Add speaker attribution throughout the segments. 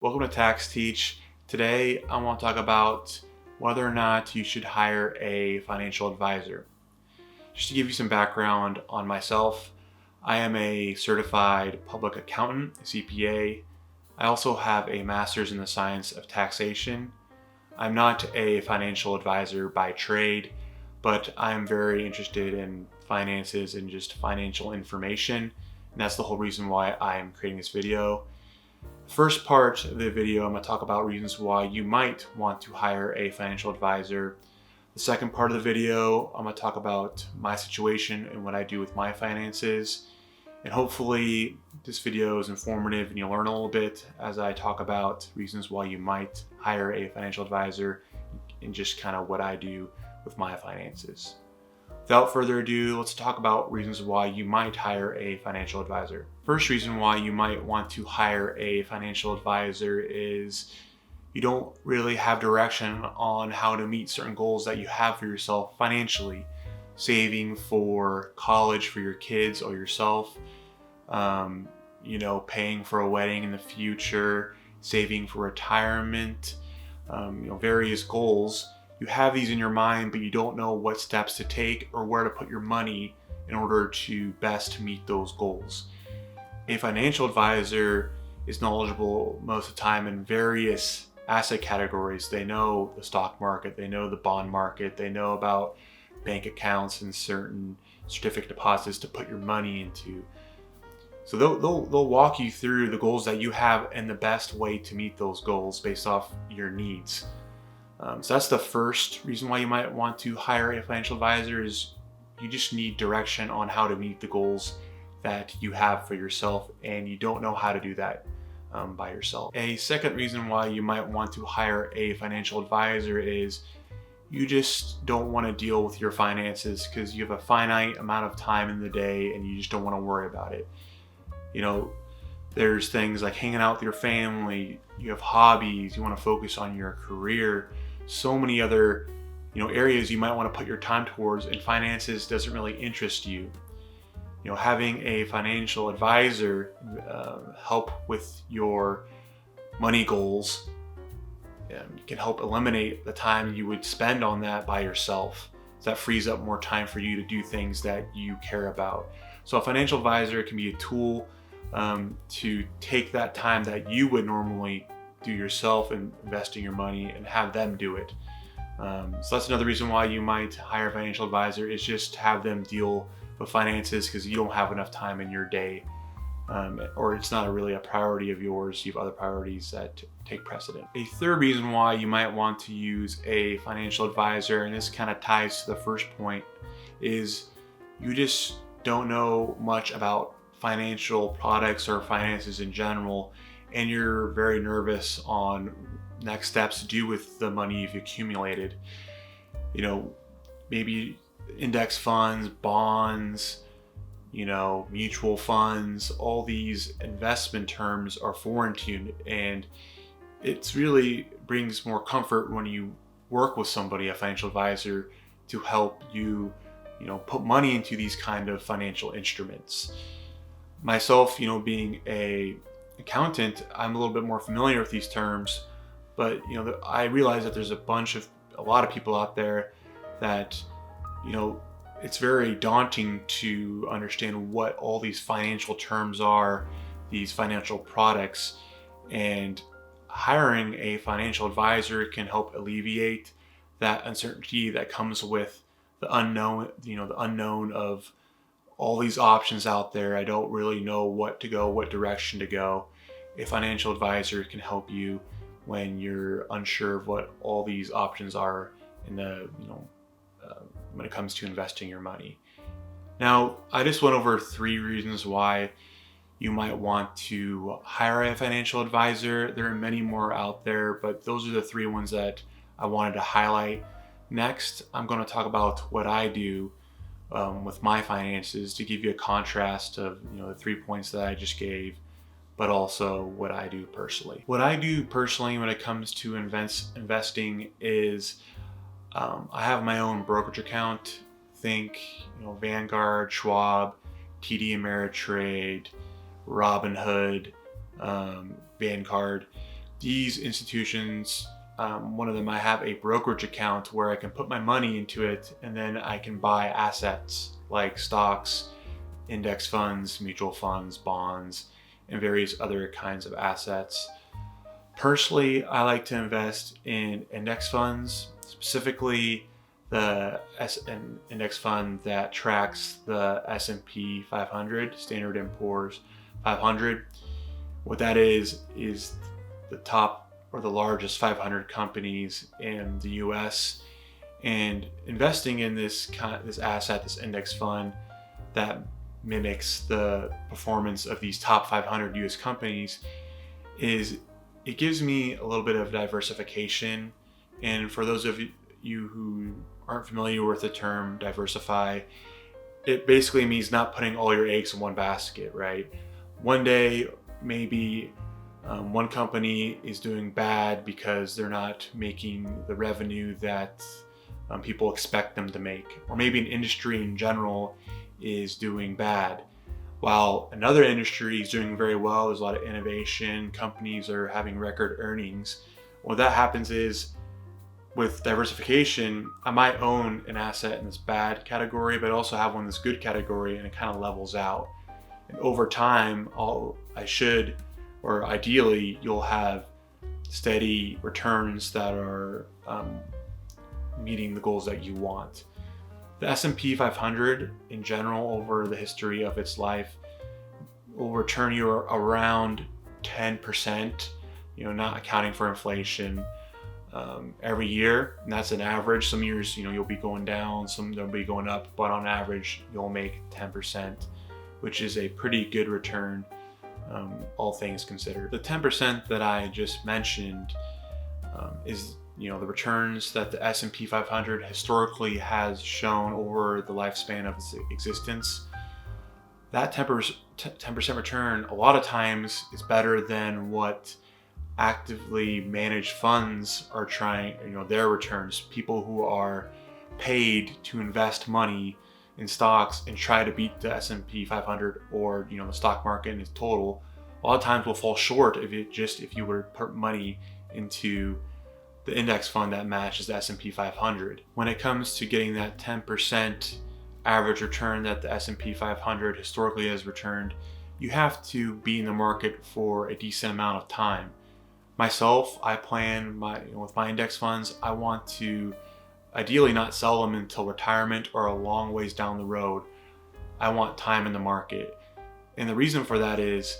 Speaker 1: Welcome to Tax Teach. Today I want to talk about whether or not you should hire a financial advisor. Just to give you some background on myself, I am a certified public accountant, a CPA. I also have a master's in the science of taxation. I'm not a financial advisor by trade, but I'm very interested in finances and just financial information. And that's the whole reason why I'm creating this video. First part of the video, I'm going to talk about reasons why you might want to hire a financial advisor. The second part of the video, I'm going to talk about my situation and what I do with my finances. And hopefully this video is informative and you'll learn a little bit as I talk about reasons why you might hire a financial advisor and just kind of what I do with my finances. Without further ado, let's talk about reasons why you might hire a financial advisor. First reason why you might want to hire a financial advisor is you don't really have direction on how to meet certain goals that you have for yourself financially. Saving for college for your kids or yourself, paying for a wedding in the future, saving for retirement, various goals. You have these in your mind, but you don't know what steps to take or where to put your money in order to best meet those goals. A financial advisor is knowledgeable most of the time in various asset categories. They know the stock market, they know the bond market, they know about bank accounts and certain certificate deposits to put your money into. So they'll walk you through the goals that you have and the best way to meet those goals based off your needs. So that's the first reason why you might want to hire a financial advisor is you just need direction on how to meet the goals that you have for yourself, and you don't know how to do that by yourself. A second reason why you might want to hire a financial advisor is you just don't want to deal with your finances because you have a finite amount of time in the day and you just don't want to worry about it. There's things like hanging out with your family, you have hobbies, you want to focus on your career, so many other areas you might want to put your time towards, and finances doesn't really interest you. Having a financial advisor help with your money goals can help eliminate the time you would spend on that by yourself. So that frees up more time for you to do things that you care about. So a financial advisor can be a tool to take that time that you would normally do yourself and investing your money and have them do it. So that's another reason why you might hire a financial advisor, is just to have them deal with finances because you don't have enough time in your day, or it's not really a priority of yours. You have other priorities that take precedent. A third reason why you might want to use a financial advisor, and this kind of ties to the first point, is you just don't know much about financial products or finances in general, and you're very nervous on next steps to do with the money you've accumulated. Maybe index funds, bonds, mutual funds, all these investment terms are foreign to you, and it's really brings more comfort when you work with somebody, a financial advisor, to help you, put money into these kind of financial instruments. Myself, being a accountant, I'm a little bit more familiar with these terms, but I realize that there's a lot of people out there that it's very daunting to understand what all these financial terms are, these financial products, and hiring a financial advisor can help alleviate that uncertainty that comes with the unknown, the unknown of all these options out there. I don't really know what direction to go. A financial advisor can help you when you're unsure of what all these options are when it comes to investing your money. Now, I just went over 3 reasons why you might want to hire a financial advisor. There are many more out there, but those are the 3 ones that I wanted to highlight. Next, I'm going to talk about what I do with my finances to give you a contrast of the 3 points that I just gave, but also what I do personally. What I do personally when it comes to investing is I have my own brokerage account. Think Vanguard, Schwab, TD Ameritrade, Robinhood, Vanguard. these institutions, one of them, I have a brokerage account where I can put my money into it, and then I can buy assets like stocks, index funds, mutual funds, bonds, and various other kinds of assets. Personally, I like to invest in index funds, specifically the index fund that tracks the S&P 500, Standard & Poor's 500. What that is the top or the largest 500 companies in the US. And investing in this asset, this index fund that mimics the performance of these top 500 US companies, it gives me a little bit of diversification. And for those of you who aren't familiar with the term diversify, it basically means not putting all your eggs in one basket, right? One day, maybe one company is doing bad because they're not making the revenue that people expect them to make. Or maybe an industry in general is doing bad, while another industry is doing very well. There's a lot of innovation, companies are having record earnings. What that happens is, with diversification, I might own an asset in this bad category, but also have one in this good category, and it kind of levels out. And over time, ideally, you'll have steady returns that are meeting the goals that you want. The S&P 500 in general, over the history of its life, will return you around 10%, not accounting for inflation, every year. And that's an average. Some years, you'll be going down, some they'll be going up, but on average, you'll make 10%, which is a pretty good return, all things considered. The 10% that I just mentioned is the returns that the S&P 500 historically has shown over the lifespan of its existence. That 10% return a lot of times is better than what actively managed funds are trying, their returns. People who are paid to invest money in stocks and try to beat the S&P 500 or the stock market in its total, a lot of times will fall short if you were to put money into the index fund that matches the S&P 500. When it comes to getting that 10% average return that the S&P 500 historically has returned, you have to be in the market for a decent amount of time. Myself, I plan with my index funds, I want to ideally not sell them until retirement or a long ways down the road. I want time in the market. And the reason for that is,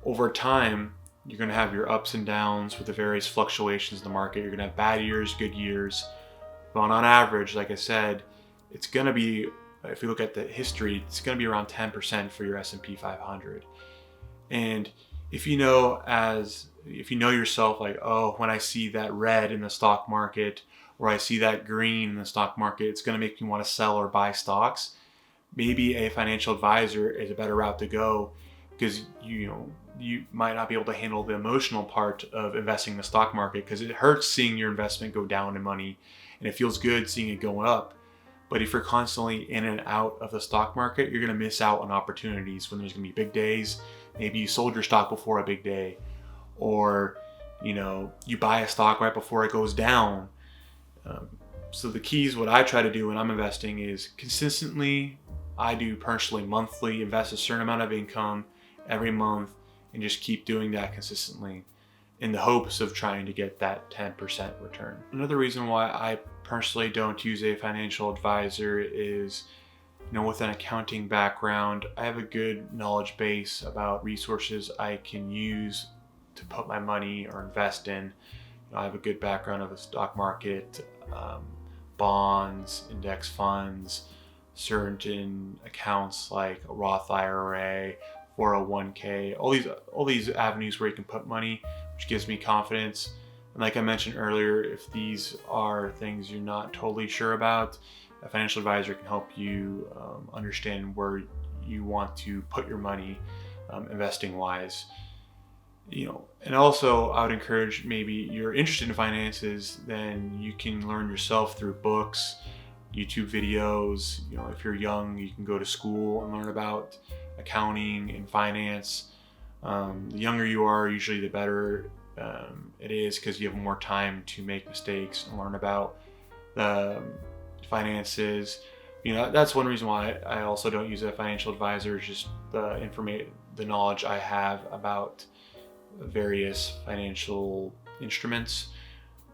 Speaker 1: over time, you're going to have your ups and downs with the various fluctuations in the market. You're going to have bad years, good years. But on average, like I said, it's going to be, if you look at the history, it's going to be around 10% for your S&P 500. And if you know yourself, like, oh, when I see that red in the stock market, or I see that green in the stock market, it's going to make me want to sell or buy stocks. Maybe a financial advisor is a better route to go, because you might not be able to handle the emotional part of investing in the stock market, because it hurts seeing your investment go down in money, and it feels good seeing it go up. But if you're constantly in and out of the stock market, you're going to miss out on opportunities when there's going to be big days. Maybe you sold your stock before a big day, or you buy a stock right before it goes down. So the keys, what I try to do when I'm investing, is consistently, I do personally monthly, invest a certain amount of income every month, and just keep doing that consistently in the hopes of trying to get that 10% return. Another reason why I personally don't use a financial advisor is, with an accounting background, I have a good knowledge base about resources I can use to put my money or invest in. I have a good background of the stock market, bonds, index funds, certain accounts like a Roth IRA, 401k, all these avenues where you can put money, which gives me confidence. And like I mentioned earlier, if these are things you're not totally sure about, a financial advisor can help you understand where you want to put your money, investing wise. And also I would encourage, maybe you're interested in finances, then you can learn yourself through books, YouTube videos. If you're young, you can go to school and learn about accounting and finance. The younger you are, usually the better it is, because you have more time to make mistakes and learn about the finances. That's one reason why I also don't use a financial advisor, is just the knowledge I have about various financial instruments.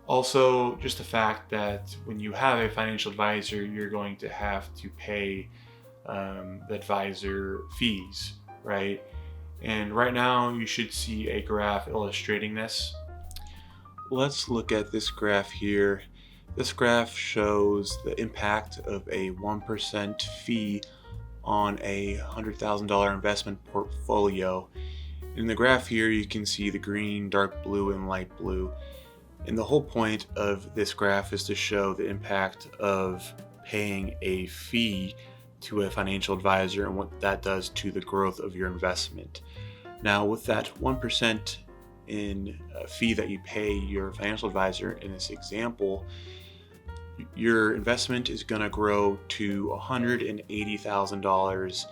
Speaker 1: Also, just the fact that when you have a financial advisor, you're going to have to pay the advisor fees, right? And right now you should see a graph illustrating this. Let's look at this graph here. This graph shows the impact of a 1% fee on a $100,000 investment portfolio. In the graph here, you can see the green, dark blue, and light blue. And the whole point of this graph is to show the impact of paying a fee to a financial advisor and what that does to the growth of your investment. Now, with that 1% in a fee that you pay your financial advisor in this example, your investment is going to grow to $180,000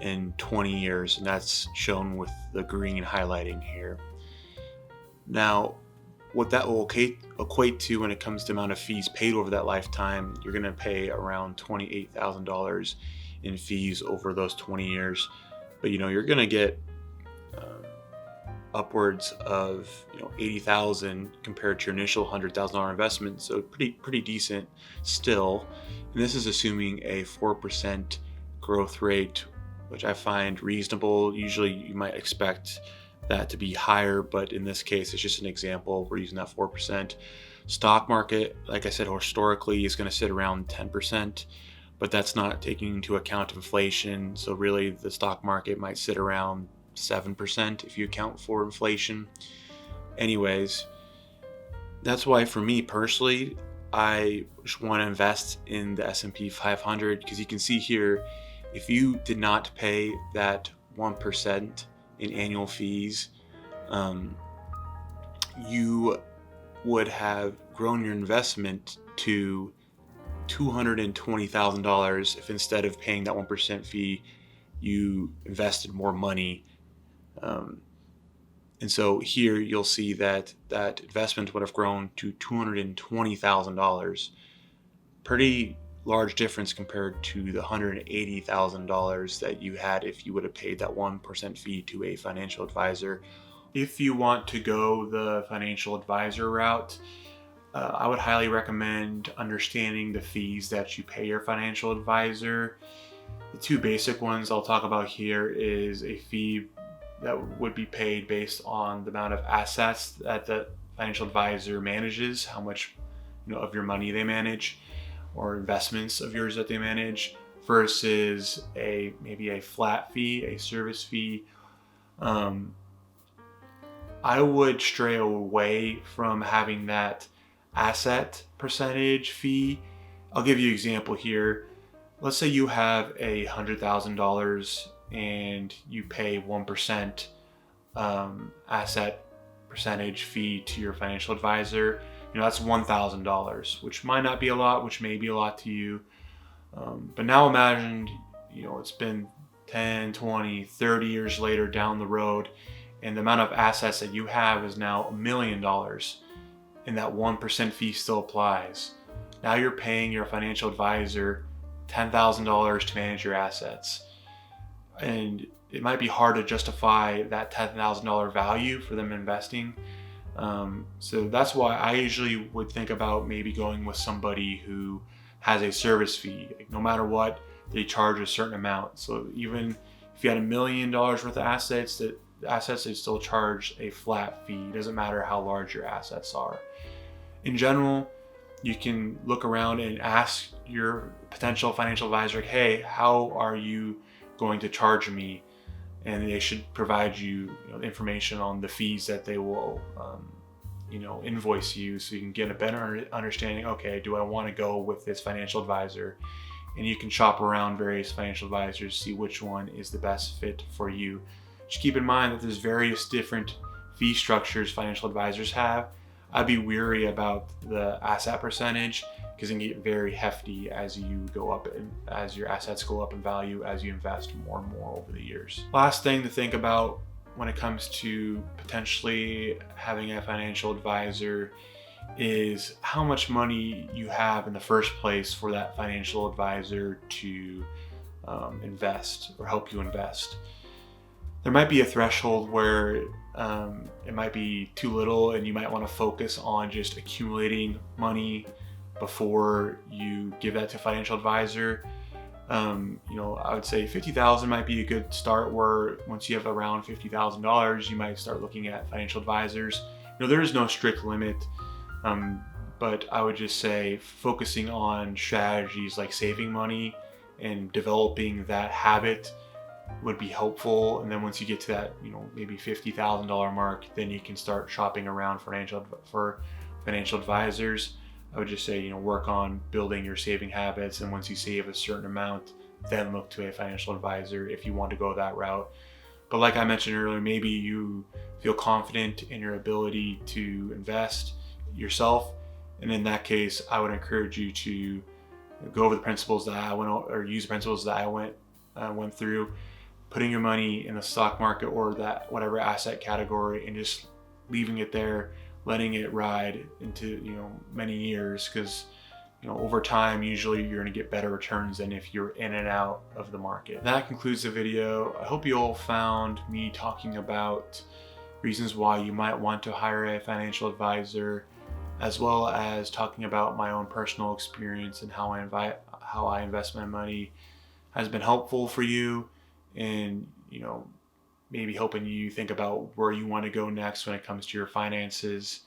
Speaker 1: in 20 years, and that's shown with the green highlighting here. Now, what that will equate to when it comes to amount of fees paid over that lifetime, you're going to pay around $28,000 in fees over those 20 years. But you're going to get upwards of $80,000 compared to your initial $100,000 investment, so pretty decent still. And this is assuming a 4% growth rate, which I find reasonable. Usually you might expect that to be higher, but in this case it's just an example. We're using that 4%. Stock market, like I said, historically is going to sit around 10%, but that's not taking into account inflation. So really the stock market might sit around 7% if you account for inflation. Anyways, that's why for me personally, I just want to invest in the S&P 500, because you can see here, if you did not pay that 1% in annual fees, you would have grown your investment to $220,000 if instead of paying that 1% fee, you invested more money. And so here you'll see that investment would have grown to $220,000. Pretty large difference compared to the $180,000 that you had if you would have paid that 1% fee to a financial advisor. If you want to go the financial advisor route, I would highly recommend understanding the fees that you pay your financial advisor. The two basic ones I'll talk about here is a fee that would be paid based on the amount of assets that the financial advisor manages, how much of your money they manage, or investments of yours that they manage, versus maybe a flat fee, a service fee. I would stray away from having that asset percentage fee. I'll give you an example here. Let's say you have $100,000 and you pay 1% asset percentage fee to your financial advisor. That's $1,000, which might not be a lot, which may be a lot to you. But now imagine, it's been 10, 20, 30 years later down the road, and the amount of assets that you have is now $1 million, and that 1% fee still applies. Now you're paying your financial advisor $10,000 to manage your assets. And it might be hard to justify that $10,000 value for them investing. So that's why I usually would think about maybe going with somebody who has a service fee. No matter what, they charge a certain amount. So even if you had $1 million worth of assets, they still charge a flat fee. It doesn't matter how large your assets are. In general, you can look around and ask your potential financial advisor, hey, how are you going to charge me? And they should provide you, information on the fees that they will invoice you, so you can get a better understanding. Okay, do I want to go with this financial advisor? And you can shop around various financial advisors, see which one is the best fit for you. Just keep in mind that there's various different fee structures financial advisors have. I'd be weary about the asset percentage, because it can get very hefty as you go up and as your assets go up in value as you invest more and more over the years. Last thing to think about when it comes to potentially having a financial advisor is how much money you have in the first place for that financial advisor to invest or help you invest. There might be a threshold where it might be too little and you might want to focus on just accumulating money before you give that to a financial advisor. I would say 50,000 might be a good start, where once you have around $50,000, you might start looking at financial advisors. There is no strict limit, but I would just say focusing on strategies like saving money and developing that habit would be helpful. And then once you get to that, maybe $50,000 mark, then you can start shopping around for financial advisors. I would just say, work on building your saving habits. And once you save a certain amount, then look to a financial advisor if you want to go that route. But like I mentioned earlier, maybe you feel confident in your ability to invest yourself. And in that case, I would encourage you to go over the principles that use the principles that I went through, putting your money in the stock market or that whatever asset category, and just leaving it there, letting it ride into many years, because over time usually you're going to get better returns than if you're in and out of the market. That concludes the video. I hope you all found me talking about reasons why you might want to hire a financial advisor, as well as talking about my own personal experience and how I invest my money has been helpful for you, and maybe helping you think about where you want to go next when it comes to your finances.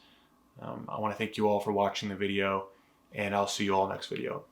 Speaker 1: I want to thank you all for watching the video, and I'll see you all next video.